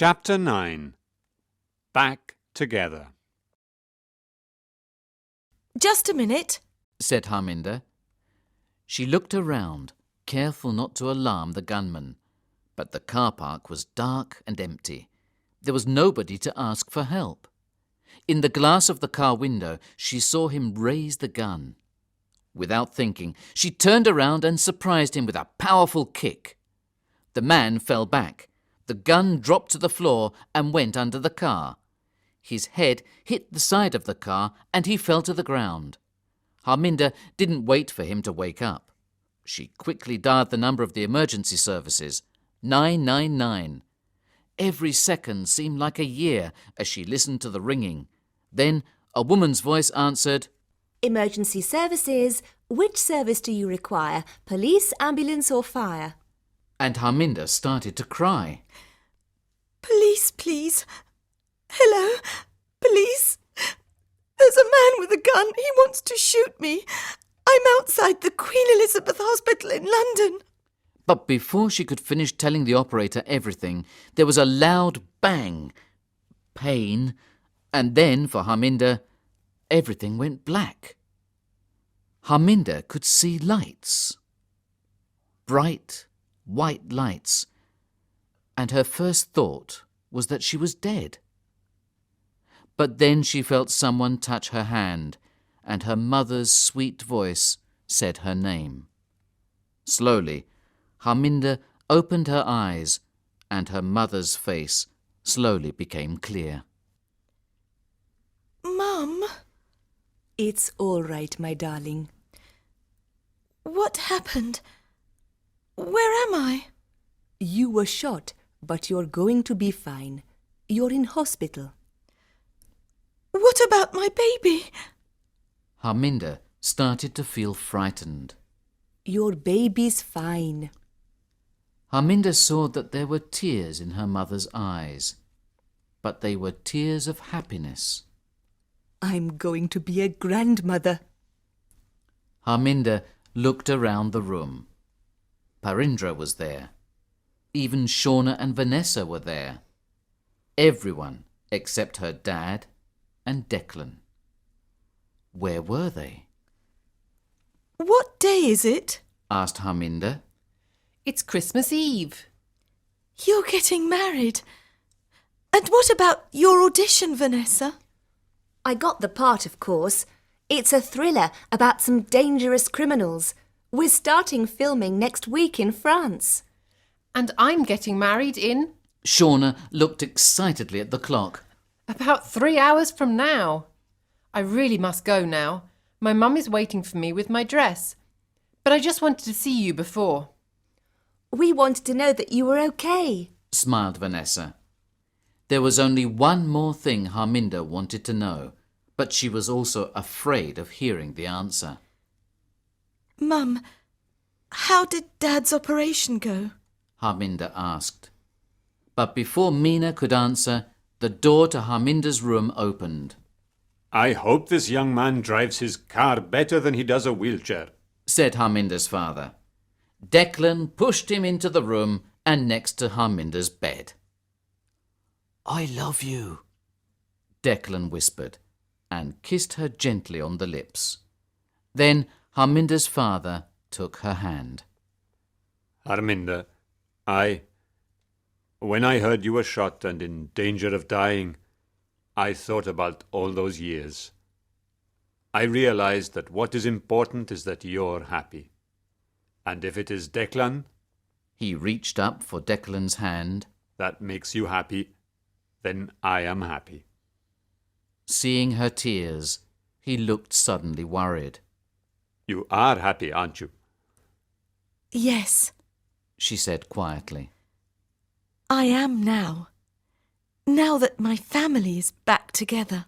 Chapter 9. Back Together. Just a minute, said Harminder. She looked around, careful not to alarm the gunman. But the car park was dark and empty. There was nobody to ask for help. In the glass of the car window, she saw him raise the gun. Without thinking, she turned around and surprised him with a powerful kick. The man fell back. The gun dropped to the floor and went under the car. His head hit the side of the car and he fell to the ground. Harminder didn't wait for him to wake up. She quickly dialed the number of the emergency services, 999. Every second seemed like a year as she listened to the ringing. Then a woman's voice answered, Emergency services. Which service do you require? Police, ambulance or fire? And Harminder started to cry. police, please. Hello, police. There's a man with a gun. He wants to shoot me. I'm outside the Queen Elizabeth Hospital in London. But before she could finish telling the operator everything, there was a loud bang, pain, and then, for Harminder, everything went black. Harminder could see lights. Bright, white lights. And her first thought was that she was dead. But then she felt someone touch her hand, and her mother's sweet voice said her name. Slowly, Harminder opened her eyes, and her mother's face slowly became clear. Mum, It's all right, my darling. what happened? Where am I? You were shot, but you're going to be fine. You're in hospital. What about my baby? Harminder started to feel frightened. Your baby's fine. Harminder saw that there were tears in her mother's eyes, but they were tears of happiness. I'm going to be a grandmother. Harminder looked around the room. Parindra was there. Even Shauna and Vanessa were there. Everyone except her dad and Declan. Where were they? What day is it? Asked Harminder. It's Christmas Eve. You're getting married. And what about your audition, Vanessa? I got the part, of course. It's a thriller about some dangerous criminals. We're starting filming next week in France. And I'm getting married in Shauna looked excitedly at the clock. about 3 hours from now. I really must go now. My mum is waiting for me with my dress. But I just wanted to see you before. We wanted to know that you were okay. Smiled Vanessa. There was only one more thing Harminder wanted to know, but she was also afraid of hearing the answer. Mum, how did Dad's operation go? Harminder asked. But before Meena could answer, the door to Harminder's room opened. I hope this young man drives his car better than he does a wheelchair, Said Harminder's father. Declan pushed him into the room and next to Harminder's bed. I love you, Declan whispered, and kissed her gently on the lips. Then Harminder's father took her hand. Harminder, when I heard you were shot and in danger of dying, I thought about all those years. I realized that what is important is that you're happy. And if it is Declan, He reached up for Declan's hand. that makes you happy, then I am happy. Seeing her tears, he looked suddenly worried. You are happy, aren't you? Yes, She said quietly. I am now. Now that my family is back together.